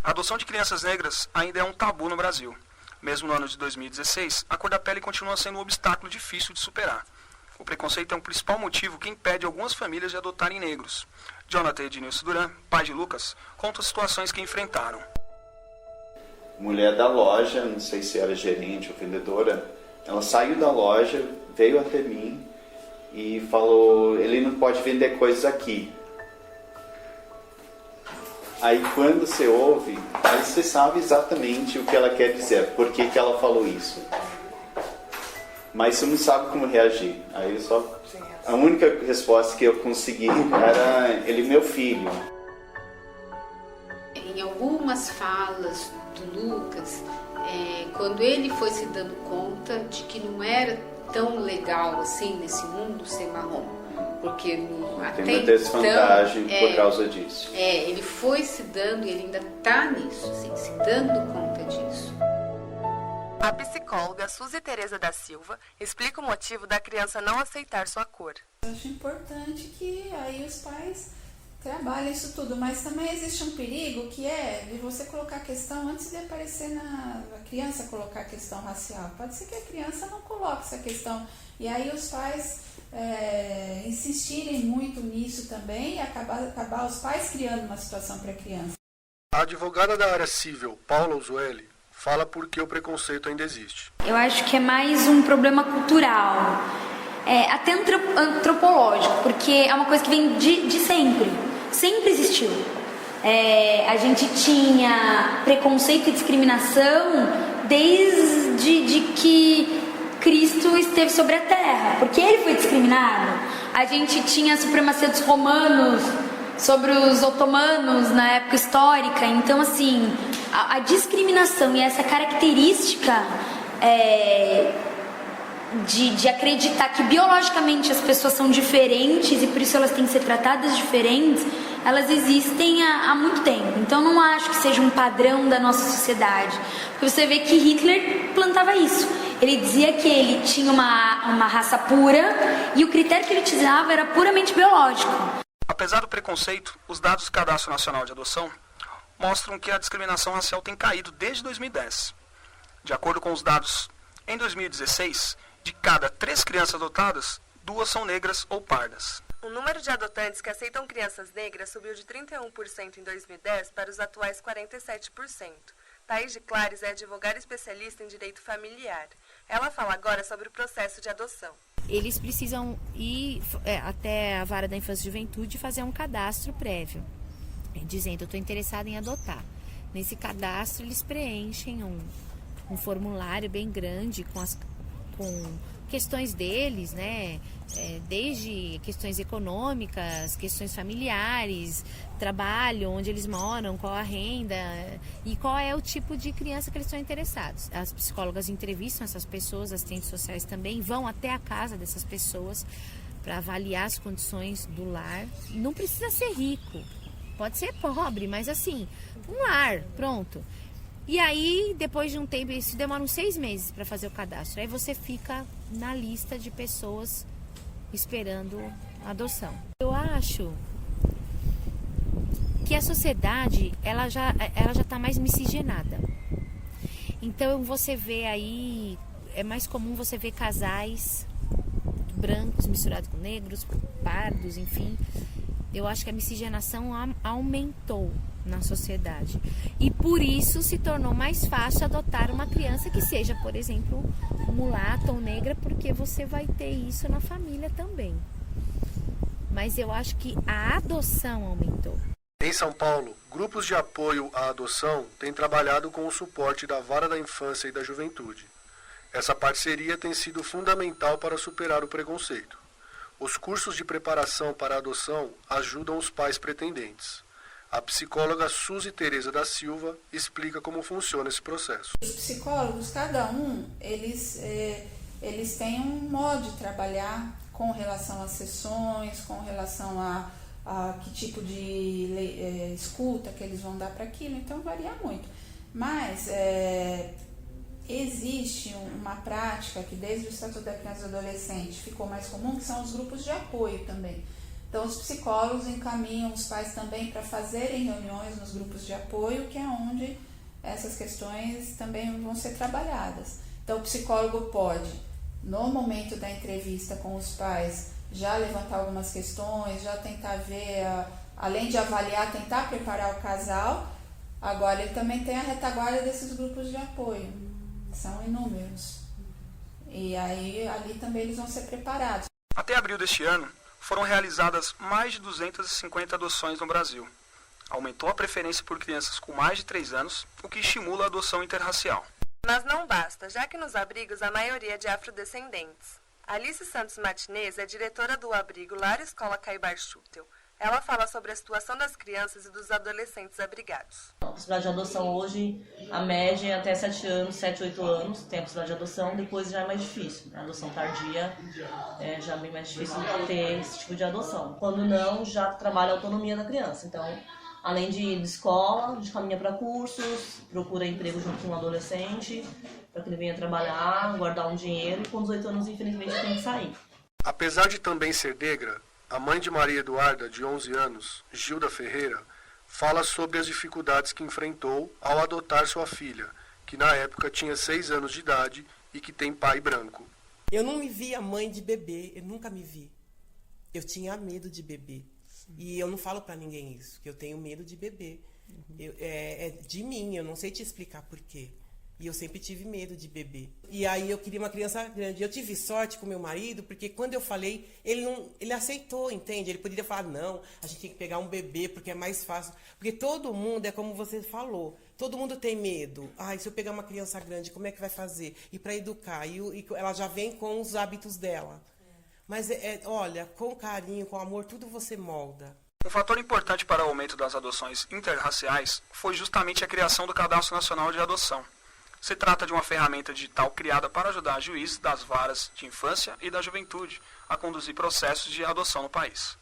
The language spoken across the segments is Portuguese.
A adoção de crianças negras ainda é um tabu no Brasil. Mesmo no ano de 2016, a cor da pele continua sendo um obstáculo difícil de superar. O preconceito é um principal motivo que impede algumas famílias de adotarem negros. Jonathan Ednilson Duran, pai de Lucas, conta as situações que enfrentaram. Mulher da loja, não sei se era gerente ou vendedora, ela saiu da loja, veio até mim e falou, ele não pode vender coisas aqui. Aí quando você ouve, aí você sabe exatamente o que ela quer dizer, por que ela falou isso. Mas você não sabe como reagir. Aí a única resposta que eu consegui era, ele é meu filho. Em algumas falas do Lucas, quando ele foi se dando conta de que não era tão legal assim nesse mundo ser marrom, porque até tem uma desvantagem por causa disso. Ele foi se dando, e ele ainda está nisso, assim, se dando conta disso. A psicóloga Suzy Tereza da Silva explica o motivo da criança não aceitar sua cor. Eu acho importante que aí os pais trabalhem isso tudo, mas também existe um perigo que é de você colocar a questão antes de aparecer a criança colocar a questão racial. Pode ser que a criança não coloque essa questão e aí os pais insistirem muito nisso também e acabar os pais criando uma situação para a criança. A advogada da área civil, Paula Uzueli, fala por que o preconceito ainda existe. Eu acho que é mais um problema cultural, até antropológico, porque é uma coisa que vem de sempre, sempre existiu. A gente tinha preconceito e discriminação desde que Cristo esteve sobre a terra, porque ele foi discriminado. A gente tinha a supremacia dos romanos sobre os otomanos na época histórica. Então, assim, a discriminação e essa característica de acreditar que biologicamente as pessoas são diferentes e por isso elas têm que ser tratadas diferentes, elas existem há muito tempo. Então, não acho que seja um padrão da nossa sociedade. Porque você vê que Hitler plantava isso. Ele dizia que ele tinha uma raça pura e o critério que ele utilizava era puramente biológico. Apesar do preconceito, os dados do Cadastro Nacional de Adoção mostram que a discriminação racial tem caído desde 2010. De acordo com os dados, em 2016, de cada 3 crianças adotadas, 2 são negras ou pardas. O número de adotantes que aceitam crianças negras subiu de 31% em 2010 para os atuais 47%. Thaís de Clares é advogada especialista em direito familiar. Ela fala agora sobre o processo de adoção. Eles precisam ir até a Vara da Infância e Juventude e fazer um cadastro prévio, dizendo, eu estou interessada em adotar. Nesse cadastro, eles preenchem um formulário bem grande com questões deles, né? Desde questões econômicas, questões familiares, trabalho, onde eles moram, qual a renda e qual é o tipo de criança que eles estão interessados. As psicólogas entrevistam essas pessoas, as assistentes sociais também vão até a casa dessas pessoas para avaliar as condições do lar. Não precisa ser rico, pode ser pobre, mas assim, um lar, pronto. E aí, depois de um tempo, isso demora uns 6 meses para fazer o cadastro. Aí você fica na lista de pessoas esperando a adoção. Eu acho que a sociedade, ela já está mais miscigenada. Então, você vê aí, é mais comum você ver casais brancos misturados com negros, pardos, enfim. Eu acho que a miscigenação aumentou na sociedade. E por isso se tornou mais fácil adotar uma criança que seja, por exemplo, mulata ou negra, porque você vai ter isso na família também. Mas eu acho que a adoção aumentou. Em São Paulo, grupos de apoio à adoção têm trabalhado com o suporte da Vara da Infância e da Juventude. Essa parceria tem sido fundamental para superar o preconceito. Os cursos de preparação para a adoção ajudam os pais pretendentes. A psicóloga Suzy Tereza da Silva explica como funciona esse processo. Os psicólogos, cada um, eles têm um modo de trabalhar com relação às sessões, com relação a que tipo de escuta que eles vão dar para aquilo, então varia muito. Mas existe uma prática que desde o Estatuto da Criança e do Adolescente ficou mais comum, que são os grupos de apoio também. Então, os psicólogos encaminham os pais também para fazerem reuniões nos grupos de apoio, que é onde essas questões também vão ser trabalhadas. Então, o psicólogo pode, no momento da entrevista com os pais, já levantar algumas questões, já tentar ver, além de avaliar, tentar preparar o casal. Agora, ele também tem a retaguarda desses grupos de apoio, são inúmeros. E aí, ali também eles vão ser preparados. Até abril deste ano, foram realizadas mais de 250 adoções no Brasil. Aumentou a preferência por crianças com mais de 3 anos, o que estimula a adoção interracial. Mas não basta, já que nos abrigos a maioria é de afrodescendentes. Alice Santos Martinez é diretora do abrigo Lar Escola Caibar Schutel. Ela fala sobre a situação das crianças e dos adolescentes abrigados. A possibilidade de adoção hoje, a média é até 7 anos, 7, 8 anos, tem a possibilidade de adoção, depois já é mais difícil. A adoção tardia já é bem mais difícil ter esse tipo de adoção. Quando não, já trabalha a autonomia da criança. Então, além de ir de escola, a gente caminha para cursos, procura emprego junto com um adolescente, para que ele venha trabalhar, guardar um dinheiro, e com 18 anos, infelizmente, tem que sair. Apesar de também ser negra, a mãe de Maria Eduarda, de 11 anos, Gilda Ferreira, fala sobre as dificuldades que enfrentou ao adotar sua filha, que na época tinha 6 anos de idade e que tem pai branco. Eu não me via mãe de bebê, eu nunca me vi. Eu tinha medo de bebê. E eu não falo pra ninguém isso, que eu tenho medo de bebê. É de mim, eu não sei te explicar por quê. E eu sempre tive medo de bebê. E aí eu queria uma criança grande. Eu tive sorte com meu marido, porque quando eu falei, ele aceitou, entende? Ele poderia falar, não, a gente tem que pegar um bebê, porque é mais fácil. Porque todo mundo, é como você falou, todo mundo tem medo. Ai, se eu pegar uma criança grande, como é que vai fazer? E para educar, e ela já vem com os hábitos dela. Mas, olha, com carinho, com amor, tudo você molda. Um fator importante para o aumento das adoções interraciais foi justamente a criação do Cadastro Nacional de Adoção. Se trata de uma ferramenta digital criada para ajudar juízes das varas de infância e da juventude a conduzir processos de adoção no país.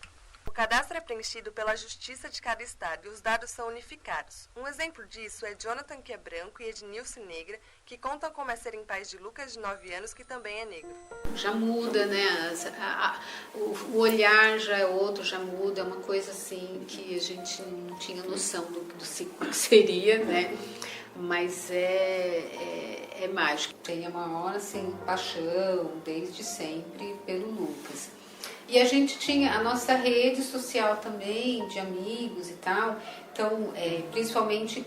O cadastro é preenchido pela Justiça de cada estado e os dados são unificados. Um exemplo disso é Jonathan, que é branco, e Ednilce, negra, que contam como é serem pais de Lucas, de 9 anos, que também é negro. Já muda, né? O olhar já é outro, já muda, é uma coisa assim que a gente não tinha noção do que seria, né? Mas é mágico. Tem a maior assim, paixão desde sempre pelo Lucas. E a gente tinha a nossa rede social também, de amigos e tal. Então, principalmente,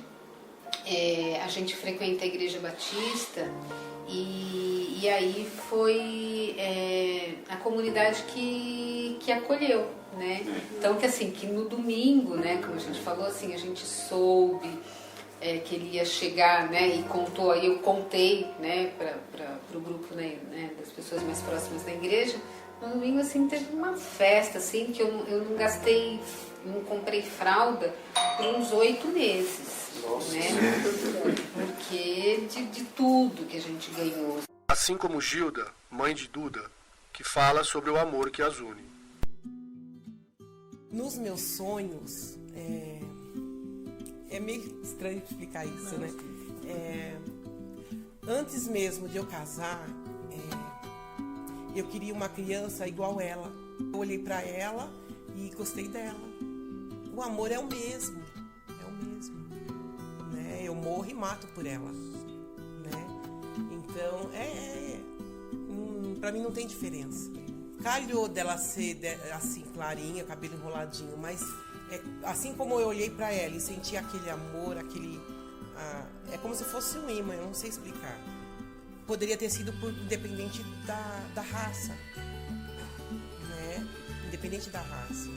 a gente frequenta a Igreja Batista e aí foi a comunidade que acolheu, né? Então, que no domingo, né, como a gente falou, assim, a gente soube que ele ia chegar, né, e contou, aí eu contei, né, para o grupo, né, das pessoas mais próximas da igreja. No domingo, assim, teve uma festa, assim, que eu não gastei, não comprei fralda por uns 8 meses, Nossa. Né, porque de tudo que a gente ganhou. Assim como Gilda, mãe de Duda, que fala sobre o amor que as une. Nos meus sonhos, é meio estranho explicar isso, né? Antes mesmo de eu casar, eu queria uma criança igual ela. Eu olhei pra ela e gostei dela. O amor é o mesmo, né? Eu morro e mato por ela, né? Então, pra mim não tem diferença. Calhou dela ser assim, clarinha, cabelo enroladinho, mas assim como eu olhei pra ela e senti aquele amor, é como se fosse um imã, eu não sei explicar. Poderia ter sido independente da raça, né? Independente da raça,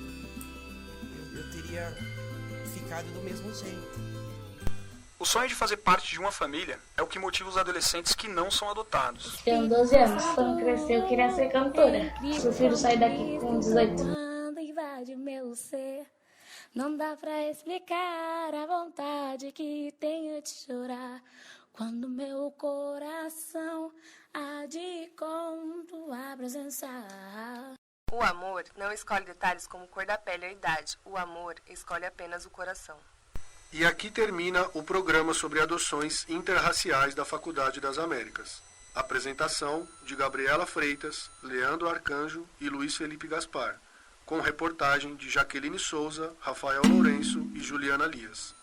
eu teria ficado do mesmo jeito. O sonho de fazer parte de uma família é o que motiva os adolescentes que não são adotados. Tenho 12 anos, quando crescer eu queria ser cantora. Prefiro sair daqui com 18 anos. Invade meu ser. Não dá pra explicar a vontade que tenho de chorar quando meu coração há de conto a presença. O amor não escolhe detalhes como cor da pele ou idade. O amor escolhe apenas o coração. E aqui termina o programa sobre adoções interraciais da Faculdade das Américas. Apresentação de Gabriela Freitas, Leandro Arcanjo e Luiz Felipe Gaspar, com reportagem de Jaqueline Souza, Rafael Lourenço e Juliana Lias.